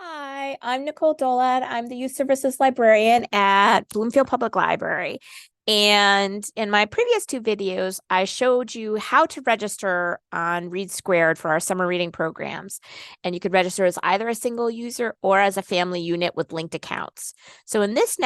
Hi, I'm Nicole Dolad. I'm the Youth Services Librarian at Bloomfield Public Library. And in my previous two videos, I showed you how to register on READsquared for our summer reading programs. And you could register as either a single user or as a family unit with linked accounts. So in this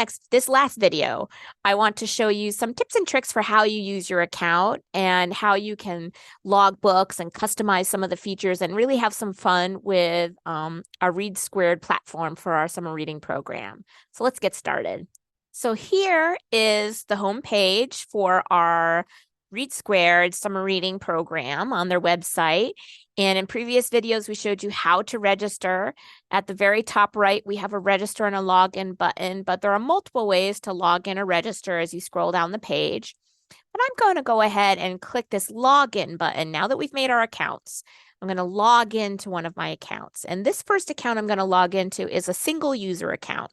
last video, I want to show you some tips and tricks for how you use your account and how you can log books and customize some of the features and really have some fun with our READsquared platform for our summer reading program. So let's get started. So here is the home page for our READsquared summer reading program on their website. And in previous videos, we showed you how to register. At the very top right, we have a register and a login button, but there are multiple ways to log in or register as you scroll down the page. But I'm going to go ahead and click this login button now that we've made our accounts. I'm going to log into one of my accounts. And this first account I'm going to log into is a single user account.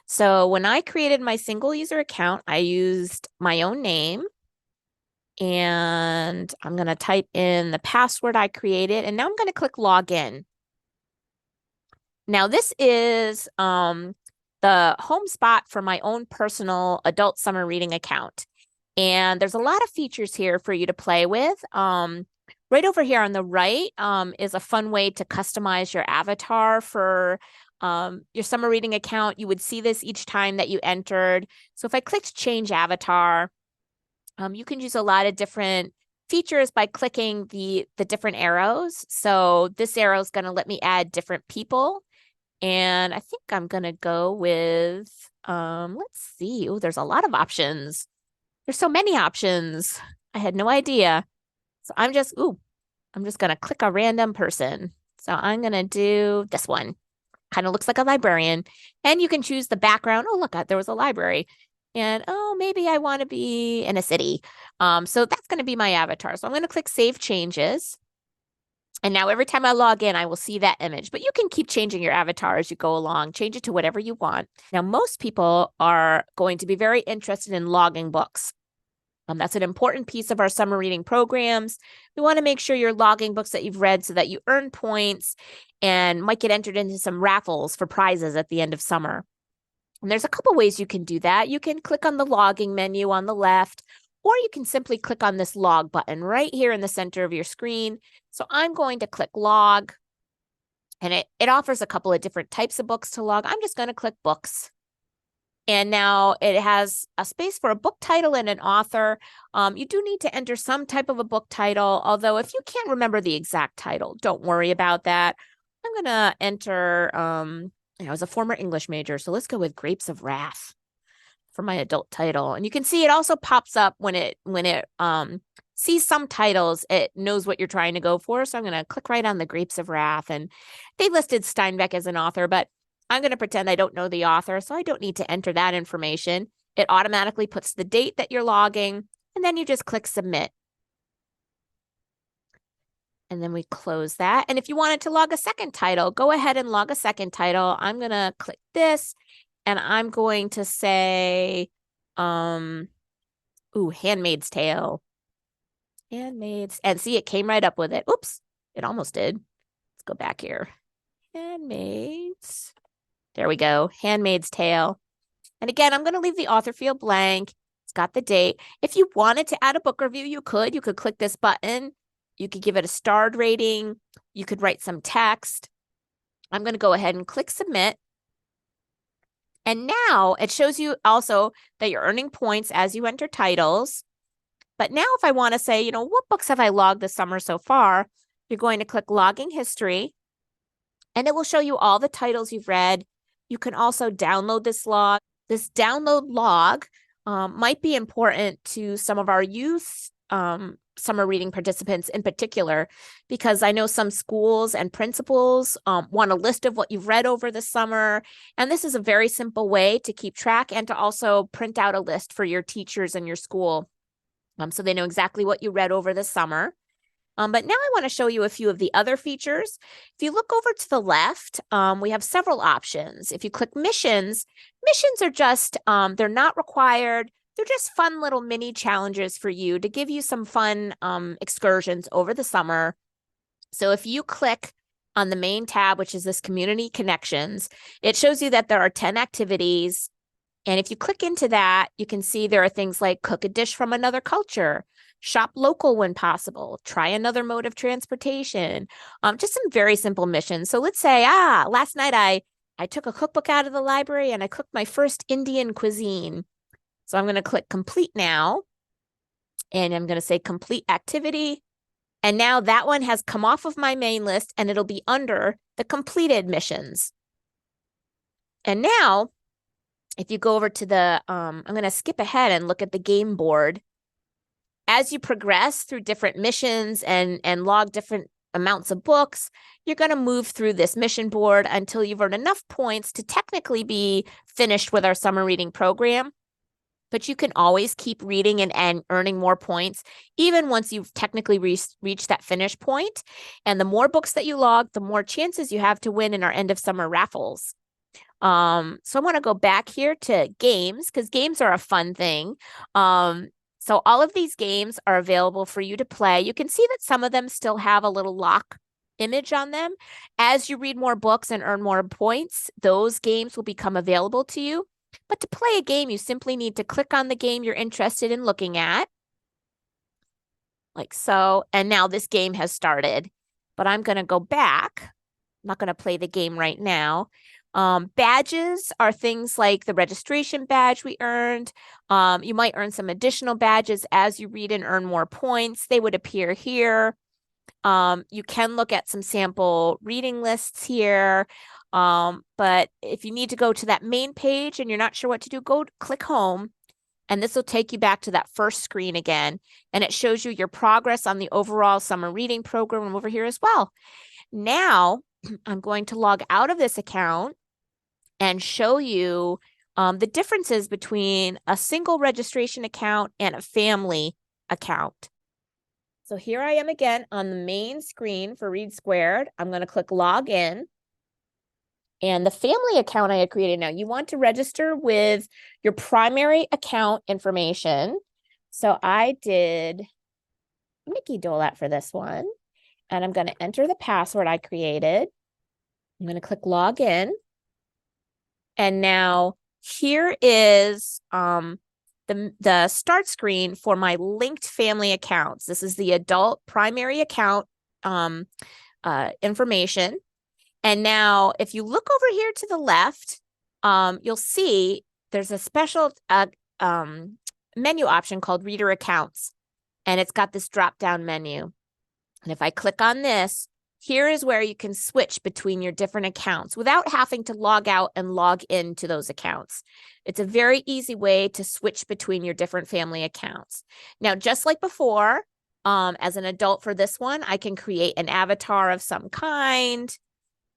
So when I created my single user account, I used my own name. And I'm going to type in the password I created. And now I'm going to click login. Now this is the home spot for my own personal adult summer reading account. And there's a lot of features here for you to play with. Right over here on the right is a fun way to customize your avatar for your summer reading account. You would see this each time that you entered. So if I clicked change avatar, you can use a lot of different features by clicking the different arrows. So this arrow is going to let me add different people. And I think I'm going to go with, let's see. Oh, there's a lot of options. There's so many options. I had no idea. So I'm just going to click a random person. So I'm going to do this one. Kind of looks like a librarian. And you can choose the background. Oh, look, there was a library. And oh, maybe I want to be in a city. So that's going to be my avatar. So I'm going to click Save Changes. And now every time I log in, I will see that image. But you can keep changing your avatar as you go along. Change it to whatever you want. Now, most people are going to be very interested in logging books. That's an important piece of our summer reading programs. We want to make sure you're logging books that you've read so that you earn points and might get entered into some raffles for prizes at the end of summer. And there's a couple ways you can do that. You can click on the logging menu on the left, or you can simply click on this log button right here in the center of your screen. So I'm going to click log, and it offers a couple of different types of books to log. I'm just going to click books. And now it has a space for a book title and an author. You do need to enter some type of a book title, although if you can't remember the exact title, don't worry about that. I'm going to enter, I was a former English major, so let's go with Grapes of Wrath for my adult title. And you can see it also pops up when it sees some titles, it knows what you're trying to go for. So I'm going to click right on the Grapes of Wrath. And they listed Steinbeck as an author, but I'm going to pretend I don't know the author, so I don't need to enter that information. It automatically puts the date that you're logging, and then you just click submit. And then we close that. And if you wanted to log a second title, go ahead and log a second title. I'm going to click this, and I'm going to say, Handmaid's Tale. And see, it came right up with it. Oops, it almost did. Let's go back here. Handmaid's. There we go. Handmaid's Tale. And again, I'm going to leave the author field blank. It's got the date. If you wanted to add a book review, you could. You could click this button. You could give it a starred rating. You could write some text. I'm going to go ahead and click submit. And now it shows you also that you're earning points as you enter titles. But now if I want to say, what books have I logged this summer so far? You're going to click logging history. And it will show you all the titles you've read. You can also download this log. This download log might be important to some of our youth summer reading participants in particular, because I know some schools and principals want a list of what you've read over the summer. And this is a very simple way to keep track and to also print out a list for your teachers in your school so they know exactly what you read over the summer. But now I want to show you a few of the other features. If you look over to the left, we have several options. If you click missions, missions are just, they're not required. They're just fun little mini challenges for you to give you some fun excursions over the summer. So if you click on the main tab, which is this community connections, it shows you that there are 10 activities. And if you click into that, you can see there are things like cook a dish from another culture, shop local when possible, try another mode of transportation, just some very simple missions. So let's say, last night I took a cookbook out of the library and I cooked my first Indian cuisine. So I'm going to click complete now. And I'm going to say complete activity. And now that one has come off of my main list and it'll be under the completed missions. And now, if you go over to the, I'm going to skip ahead and look at the game board. As you progress through different missions and log different amounts of books, you're going to move through this mission board until you've earned enough points to technically be finished with our summer reading program. But you can always keep reading and earning more points, even once you've technically reached that finish point. And the more books that you log, the more chances you have to win in our end of summer raffles. So I want to go back here to games because games are a fun thing. So all of these games are available for you to play. You can see that some of them still have a little lock image on them. As you read more books and earn more points, those games will become available to you. But to play a game, you simply need to click on the game you're interested in looking at, like so. And now this game has started, but I'm going to go back. I'm not going to play the game right now. Badges are things like the registration badge we earned. You might earn some additional badges as you read and earn more points. They would appear here. You can look at some sample reading lists here. But if you need to go to that main page and you're not sure what to do, go click home. And this will take you back to that first screen again. And it shows you your progress on the overall summer reading program over here as well. Now, I'm going to log out of this account and show you the differences between a single registration account and a family account. So here I am again on the main screen for READsquared. I'm going to click log in. And the family account I had created now, you want to register with your primary account information. So I did Mickey Dolat for this one. And I'm going to enter the password I created. I'm going to click log in. And now here is the start screen for my linked family accounts. This is the adult primary account information. And now if you look over here to the left, you'll see there's a special menu option called Reader Accounts. And it's got this drop-down menu. And if I click on this, here is where you can switch between your different accounts without having to log out and log into those accounts. It's a very easy way to switch between your different family accounts. Now, just like before, as an adult for this one, I can create an avatar of some kind,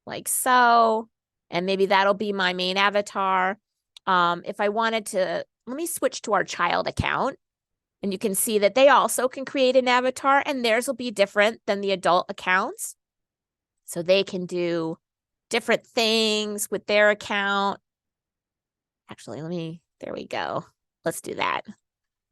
like so, and maybe that'll be my main avatar. If I wanted to, let me switch to our child account. And you can see that they also can create an avatar, and theirs will be different than the adult accounts. So they can do different things with their account. Actually, there we go. Let's do that.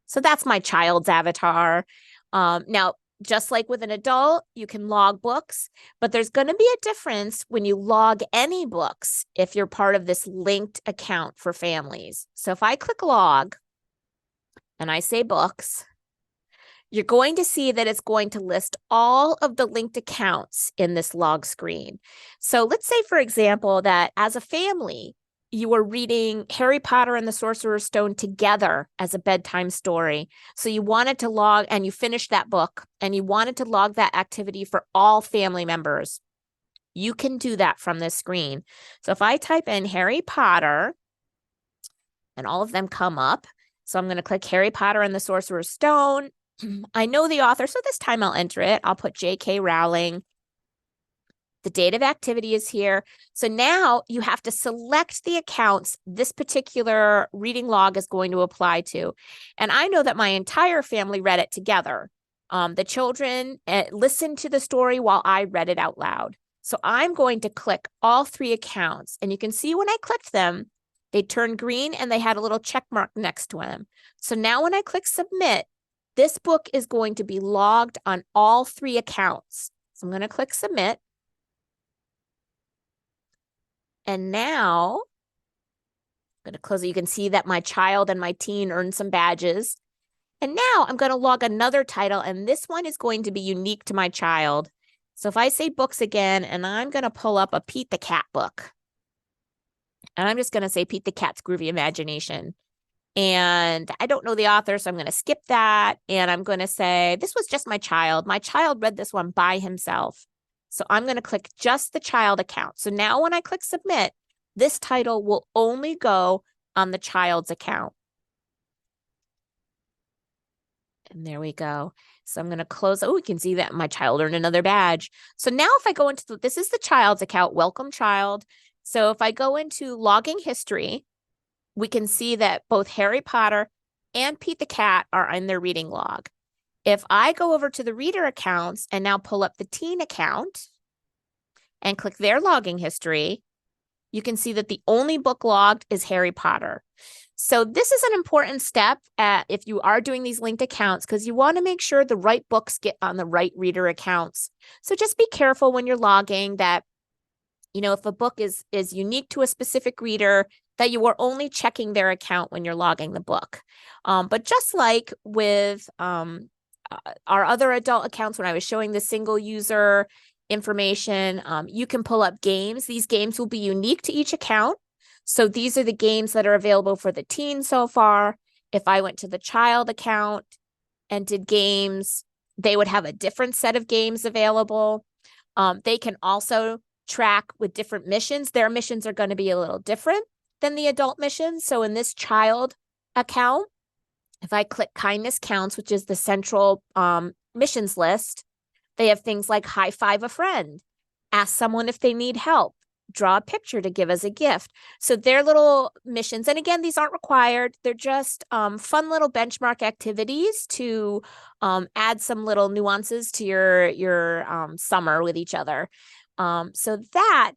So that's my child's avatar. Now, just like with an adult, you can log books, but there's going to be a difference when you log any books if you're part of this linked account for families. So if I click log and I say books, you're going to see that it's going to list all of the linked accounts in this log screen. So let's say, for example, that as a family, you were reading Harry Potter and the Sorcerer's Stone together as a bedtime story. So you wanted to log, and you finished that book, and you wanted to log that activity for all family members. You can do that from this screen. So if I type in Harry Potter, and all of them come up, so I'm going to click Harry Potter and the Sorcerer's Stone. I know the author, so this time I'll enter it. I'll put J.K. Rowling. The date of activity is here. So now you have to select the accounts this particular reading log is going to apply to. And I know that my entire family read it together. The children listened to the story while I read it out loud. So I'm going to click all three accounts. And you can see when I clicked them, they turned green and they had a little check mark next to them. So now when I click submit, this book is going to be logged on all three accounts. So I'm going to click submit. And now I'm going to close it. You can see that my child and my teen earned some badges. And now I'm going to log another title, and this one is going to be unique to my child. So if I say books again, and I'm going to pull up a Pete the Cat book. And I'm just going to say Pete the Cat's Groovy Imagination. And I don't know the author, so I'm going to skip that. And I'm going to say, this was just my child. My child read this one by himself. So I'm going to click just the child account. So now when I click submit, this title will only go on the child's account. And there we go. So I'm going to close. Oh, we can see that my child earned another badge. So now if I go into, this is the child's account, welcome child. So if I go into logging history, we can see that both Harry Potter and Pete the Cat are in their reading log. If I go over to the reader accounts and now pull up the teen account and click their logging history, you can see that the only book logged is Harry Potter. So this is an important step if you are doing these linked accounts, because you want to make sure the right books get on the right reader accounts. So just be careful when you're logging that, you know, if a book is unique to a specific reader, that you are only checking their account when you're logging the book. But just like with our other adult accounts, when I was showing the single user information, you can pull up games. These games will be unique to each account. So these are the games that are available for the teen so far. If I went to the child account and did games, they would have a different set of games available. They can also track with different missions. Their missions are going to be a little different than the adult missions. So in this child account, if I click Kindness Counts, which is the central missions list, they have things like high five a friend, ask someone if they need help, draw a picture to give as a gift. So they're little missions. And again, these aren't required. They're just fun little benchmark activities to add some little nuances to your summer with each other. So that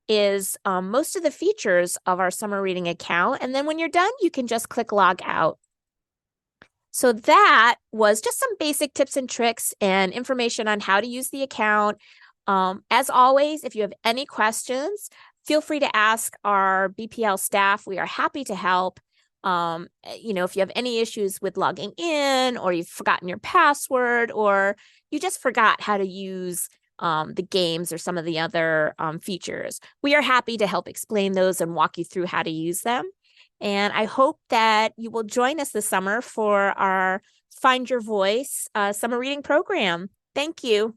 is most of the features of our summer reading account. And then when you're done, you can just click log out. So that was just some basic tips and tricks and information on how to use the account. As always, if you have any questions, feel free to ask our BPL staff. We are happy to help. You know, if you have any issues with logging in, or you've forgotten your password, or you just forgot how to use the games or some of the other features, we are happy to help explain those and walk you through how to use them. And I hope that you will join us this summer for our Find Your Voice summer reading program. Thank you.